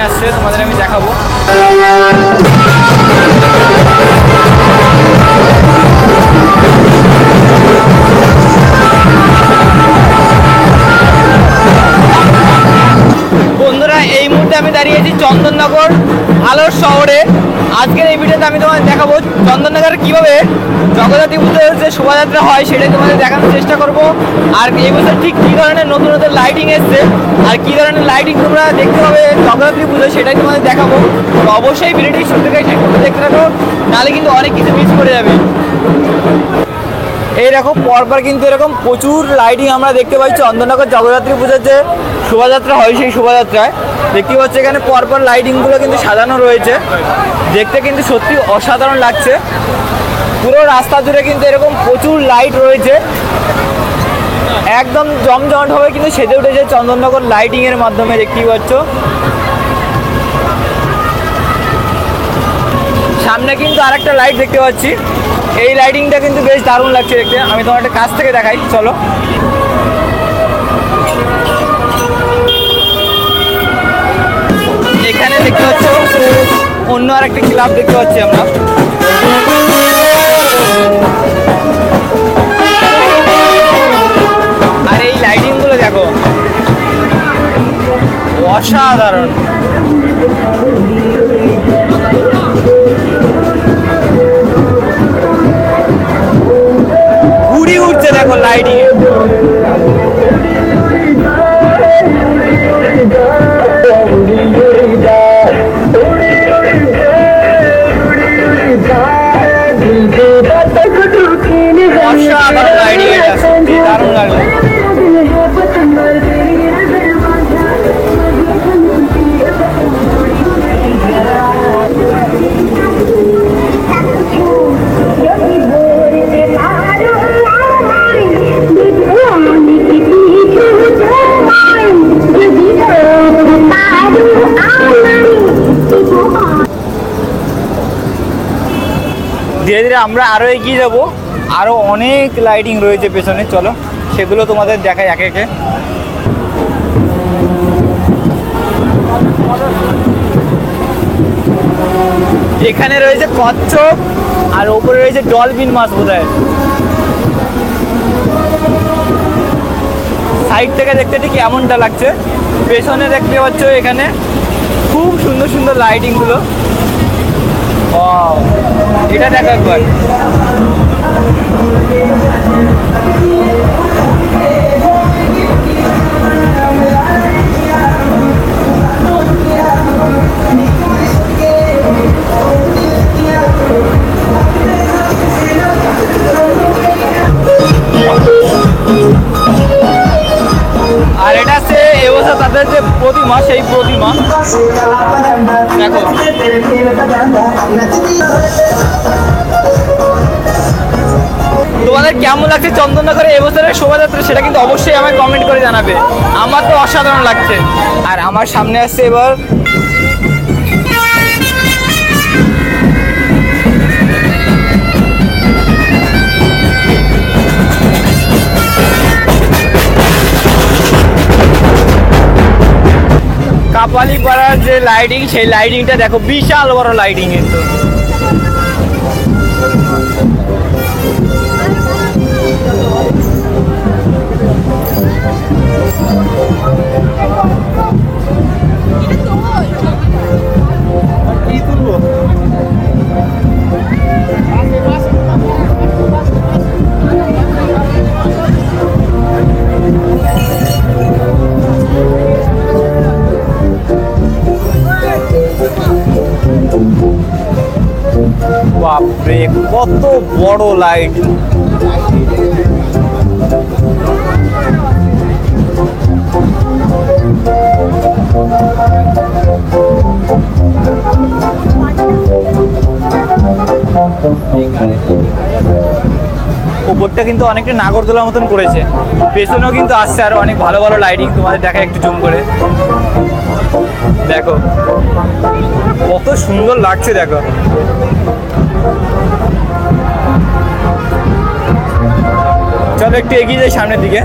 আসছে, তোমাদের আমি দেখাবো। বন্ধুরা, এই মুহূর্তে আমি দাঁড়িয়েছি চন্দননগর আলোর শহরে। আজকের এই ভিডিওতে আমি তোমাদের দেখাবো চন্দননগরে কীভাবে জগদ্ধাত্রী পুজোর যে শোভাযাত্রা হয় সেটাই তোমাদের দেখানোর চেষ্টা করব। আর এই বছর ঠিক কী ধরনের নতুন নতুন লাইটিং এসছে আর কী ধরনের লাইটিং তোমরা দেখতে পাবে জগদ্ধাত্রী পুজো সেটাই তোমাদের দেখাবো। তো অবশ্যই ভিডিওটি শুরু থেকে শেষ পর্যন্ত দেখতে থাকো, নাহলে কিন্তু অনেক কিছু মিস করে যাবে। এইরকম পরপর কিন্তু এরকম প্রচুর লাইটিং আমরা দেখতে পাই চন্দননগর জগদ্ধাত্রী পুজোর যে শোভাযাত্রা হয় সেই শোভাযাত্রায়। দেখতে পাচ্ছি এখানে পরপর লাইটিংগুলো কিন্তু সাজানো রয়েছে, দেখতে কিন্তু সত্যি অসাধারণ লাগছে। পুরো রাস্তা জুড়ে কিন্তু এরকম প্রচুর লাইট রয়েছে, একদম জমজমাটভাবে কিন্তু সেজে উঠেছে চন্দননগর লাইটিংয়ের মাধ্যমে। দেখতেই পাচ্ছ সামনে কিন্তু আরেকটা লাইট দেখতে পাচ্ছি, এই লাইটিংটা কিন্তু বেশ দারুণ লাগছে দেখতে। আমি তোমার একটা কাছ থেকে দেখাই, চলো। এখানে দেখতে পাচ্ছ অন্য আরেকটা ক্লাব দেখতে পাচ্ছি আমরা। আর এই লাইটিংগুলো দেখো, অসাধারণ। ঘুরি উঠছে দেখো লাইটিং। অসাধারণ লাইটিং, এটা সত্যি দারুণ লাগলো। ধীরে ধীরে আমরা আরও এগিয়ে যাব, আরও অনেক লাইটিং রয়েছে পেছনে, চলো সেগুলো তোমাদের দেখাই একে একে। এখানে রয়েছে কচ্ছপ আর ওপরে রয়েছে ডলফিন মাছ বোধহয়। সাইড থেকে দেখতে ঠিক এমনটা লাগছে। পেছনে দেখতে পাচ্ছ এখানে খুব সুন্দর সুন্দর লাইটিংগুলো। এটা দেখো একবার। আর এটা সে এবছর তাদের যে প্রতিমা, সেই প্রতিমা দেখো। তোমাদের কেমন লাগছে চন্দননগরে এবছরের শোভাযাত্রা সেটা কিন্তু অবশ্যই আমায় কমেন্ট করে জানাবে। আমার তো অসাধারণ লাগছে। আর আমার সামনে আসছে এবার কাপালিপাড়ার যে লাইটিং, সেই লাইটিংটা দেখো, বিশাল বড় লাইটিং কিন্তু। কি তুলবো? বাপরে, কত বড় লাইট! উপরটা কিন্তু অনেকটা নাগরদোলার মতন করেছে, পেছনেও কিন্তু আসছে আরো অনেক ভালো ভালো লাইটিং। তোমাদের দেখা একটু জুম করে দেখো, কত সুন্দর লাগছে দেখো। চলো একটু এগিয়ে যাই সামনের দিকে।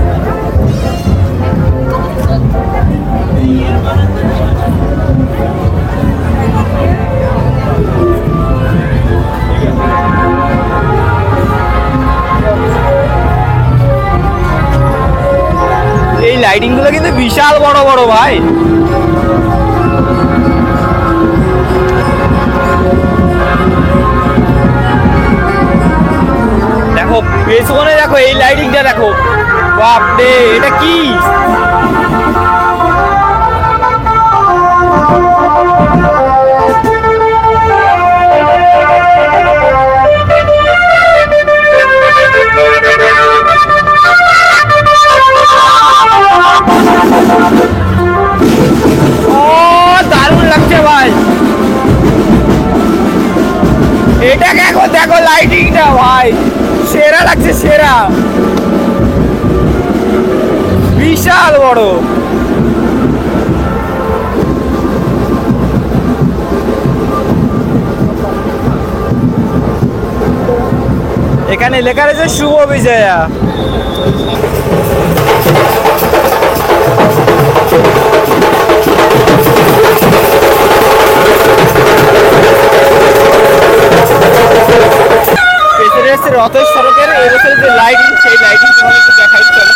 বিশাল বড় বড় ভাই। দেখো পেছনে, দেখো এই লাইটিংটা দেখো, বাপরে এটা কি! এটা দেখো, দেখো লাইটিংটা ভাই সেরা লাগছে, সেরা, বিশাল বড়। এখানে লেখা রয়েছে শুভ বিজয়া। রথের সড়কের এবছরের যে লাইটিং, সেই লাইটিং তোমাদের একটু দেখাই চলো।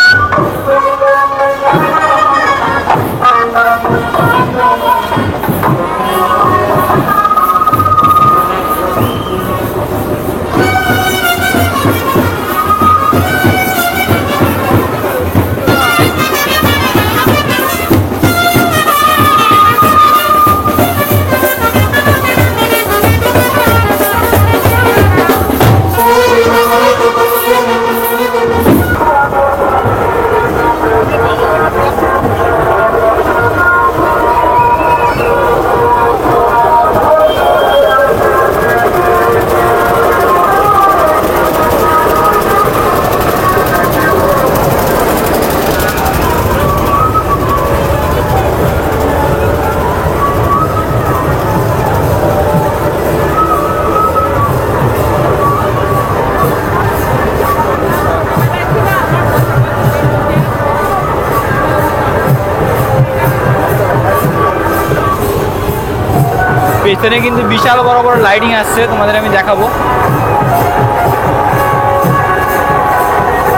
পেছনে কিন্তু বিশাল বড় বড় লাইটিং আসছে, তোমাদের আমি দেখাবো।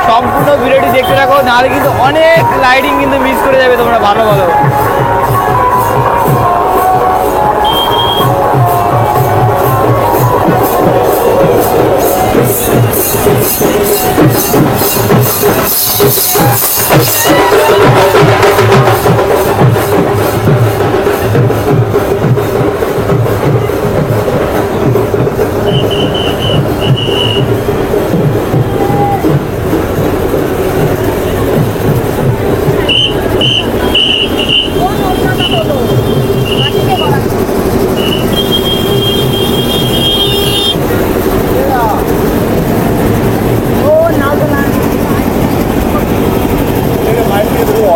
সম্পূর্ণ ভিডিওটি দেখতে থাকো, নাহলে কিন্তু অনেক লাইটিং কিন্তু মিস করে যাবে তোমরা। ভালো ভালো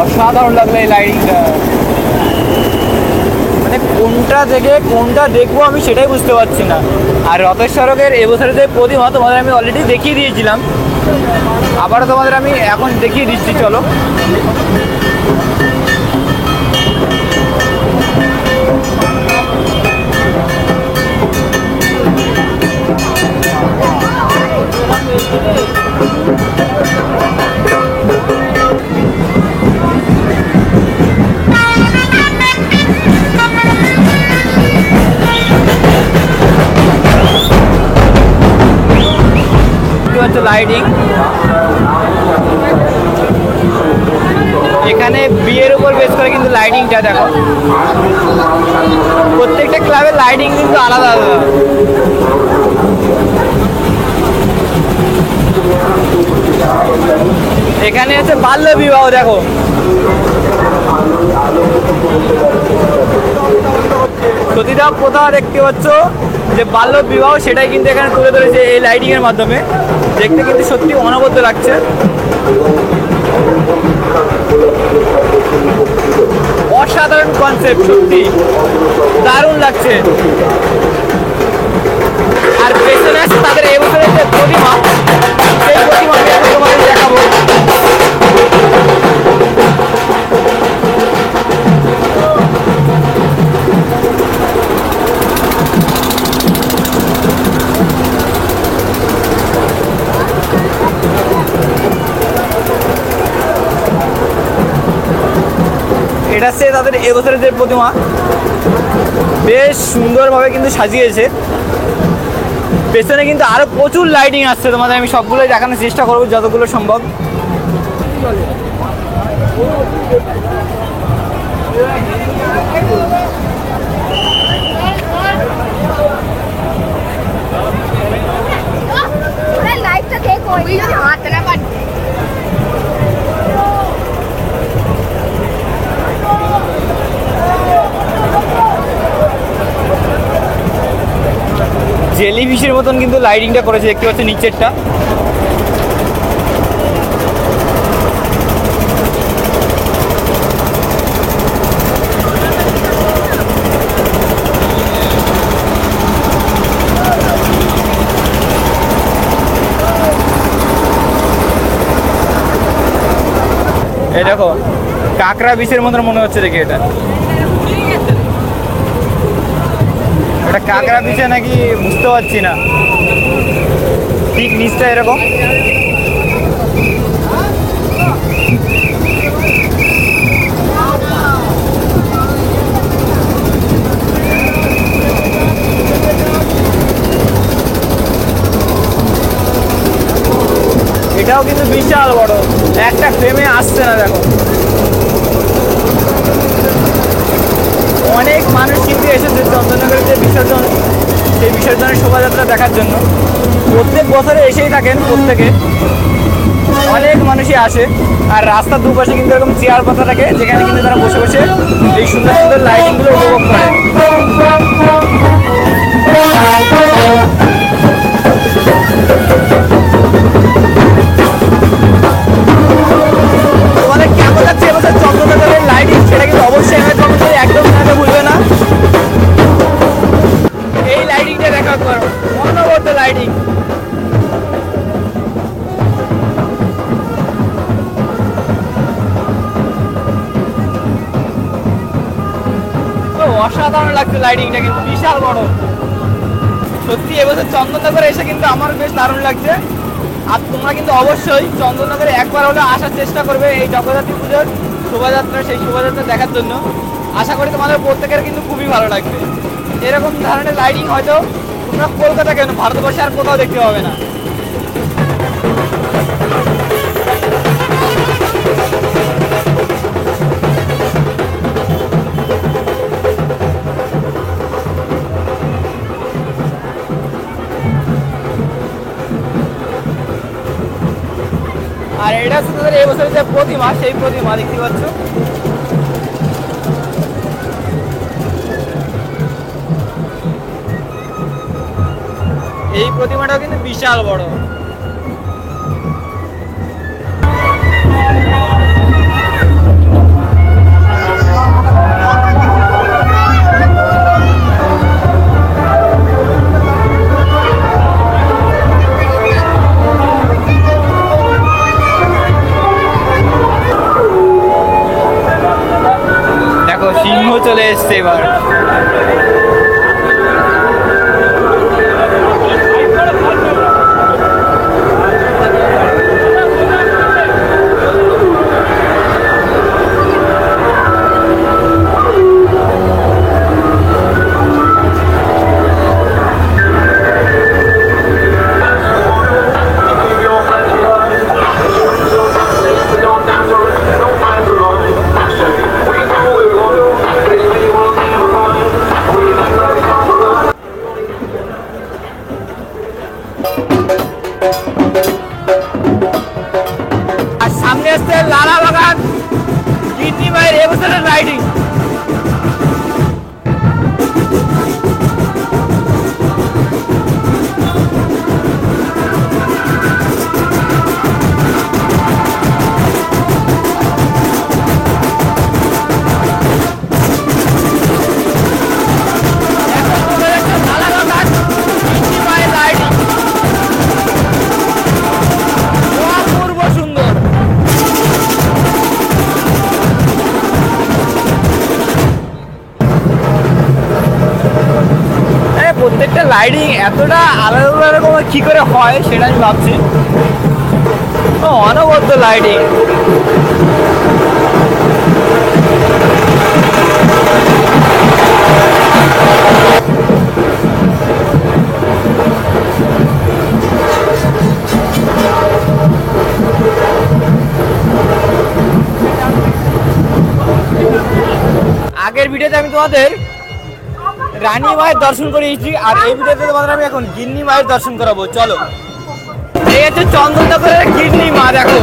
অসাধারণ লাগলো এই লাইটিংটা। মানে কোনটা থেকে কোনটা দেখবো আমি সেটাই বুঝতে পারছি না। আর রথের সড়কের এবছরের যে প্রতিমা তোমাদের আমি অলরেডি দেখিয়ে দিয়েছিলাম, আবারও তোমাদের আমি এখন দেখিয়ে দিচ্ছি, চলো। লাইটিং এখানে বিয়ের উপর বেস করে কিন্তু লাইটিংটা দেখো, প্রত্যেকটা ক্লাবের লাইটিং কিন্তু আলাদা আলাদা। এখানে আছে বাল্য বিবাহ, দেখো সতীদাহ প্রথা দেখতে পাচ্ছ যে বাল্য বিবাহ, সেটাই কিন্তু এখানে তুলে ধরেছে এই লাইটিং এর মাধ্যমে। দেখতে কিন্তু সত্যি অনবদ্য লাগছে, অসাধারণ কনসেপ্ট, সত্যি দারুণ লাগছে। আর পেছনে আছে তাদের এবছরের যে প্রতিমা, সেই প্রতিমা তোমাদের দেখাবো। এটা হচ্ছে তাদের এবছরের যে প্রতিমা, বেশ সুন্দরভাবে কিন্তু সাজিয়েছে। পেছনে কিন্তু আরো প্রচুর লাইটিং আসছে, তোমাদের আমি সবগুলোই দেখানোর চেষ্টা করবো যতগুলো সম্ভব। লাইটটা দেখো, হাতে না পারি। জেলি ফিশের মতন কিন্তু লাইটিংটা করেছে, দেখতে পাচ্ছ নিচেরটা। এই দেখো কাঁকড়া বিচের মতন মনে হচ্ছে দেখে, এটা কাঁকড়া বিচে নাকি বুঝতে পারছি না, ঠিক নিচটা এরকম। এটাও কিন্তু বিশাল বড়, একটা ফ্রেমে আসছে না দেখো। অনেক মানুষ কিন্তু এসেছে চন্দননগরের যে বিসর্জন, সেই বিসর্জনের শোভাযাত্রা দেখার জন্য। প্রত্যেক বছরে এসেই থাকেন প্রত্যেকে, অনেক মানুষই আসে। আর রাস্তার দুপাশে কিন্তু এরকম চেয়ার পাতা থাকে, যেখানে কিন্তু তারা বসে বসে এই সুন্দর সুন্দর লাইটিংগুলো উপভোগ করে। তোমাদের কেমন লাগছে এবছর চন্দননগরের লাইটিং, সেটা কিন্তু অবশ্যই আমি কমেন্ট করে একদম জানাতে ভুলবে না। এই লাইটিংটা দেখা করো, অনবদ্য লাইটিং। অসাধারণ লাগছে লাইটিংটা, কিন্তু বিশাল বড়। সত্যি এবছর চন্দননগরে এসে কিন্তু আমার বেশ দারুণ লাগছে। আর তোমরা কিন্তু অবশ্যই চন্দননগরে একবার হলে আসার চেষ্টা করবে এই জগদ্ধাত্রী পুজোর শোভাযাত্রা, সেই শোভাযাত্রা দেখার জন্য। আশা করি তোমাদের প্রত্যেকের কিন্তু খুবই ভালো লাগবে। এরকম ধরনের লাইটিং হয়তো তোমরা কলকাতা কেন, ভারতবর্ষে আর কোথাও দেখতে পাবে না। আর এটা হচ্ছে তাদের এই বছরের যে প্রতিমা, সেই প্রতিমা দেখতে পাচ্ছ। এই প্রতিমাটাও কিন্তু বিশাল বড়। দেখো সিংহ চলে এসছে এবার। আর সামনে আসছে লালা বাগান কিডনি মায়ের এবছরের রাইডিং। প্রত্যেকটা লাইটিং এতটা আলাদা আলাদা রকম কি করে হয় সেটা আমি ভাবছি। অনবদ্য লাইটিং। আগের ভিডিওতে আমি তোমাদের রানী মায়ের দর্শন করিয়েছি, আর এই ভিডিওতে তোমাদের আমি এখন গিন্নি মায়ের দর্শন করাবো। চলো, এই হচ্ছে চন্দননগরের গিন্নি মা। দেখো,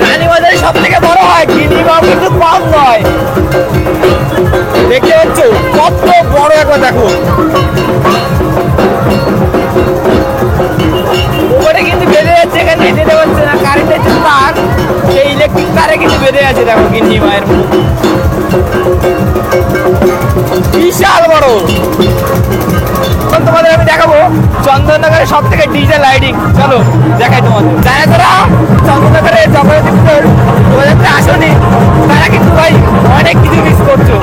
রানী বাজারে সব থেকে বড় হয়, গিন্নি মা কিন্তু কম নয়। দেখতে পাচ্ছ কত বড়, একবার দেখো। উপরে কিন্তু বেঁধে যাচ্ছে, এখানে যেতে পারছে না, কারেন্টের যে তার, সেই ইলেকট্রিক তারে কিন্তু বেঁধে আছে। দেখো গিন্নি মায়ের মুখ বিশাল বড়। এখন তোমাদের আমি দেখাবো চন্দননগরের সব থেকে ডিজে লাইটিং। চলো দেখাই তোমাদের। যারা যারা চন্দননগরের জগন্নাথ পুজোর 2000 আসনি, তারা কিন্তু ভাই অনেক কিছু মিস করছো।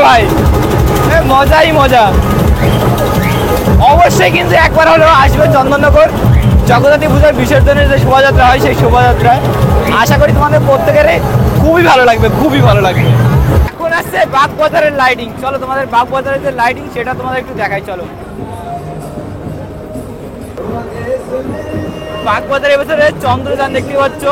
ভাই মজাই মজা। অবশ্যই কিন্তু একবার হলেও আসবে চন্দননগর জগদ্ধাত্রী পুজোর বিসর্জনের যে শোভাযাত্রা হয়, সেই শোভাযাত্রায়। আশা করি তোমাদের প্রত্যেকের খুবই ভালো লাগবে, খুবই ভালো লাগবে। এখন আসছে বাগবাজারের লাইটিং। চলো তোমাদের বাগবাজারের যে লাইটিং সেটা তোমাদের একটু দেখাই। চলো, বাগবাজার এবছরে চন্দ্রযান দেখতে পাচ্ছ।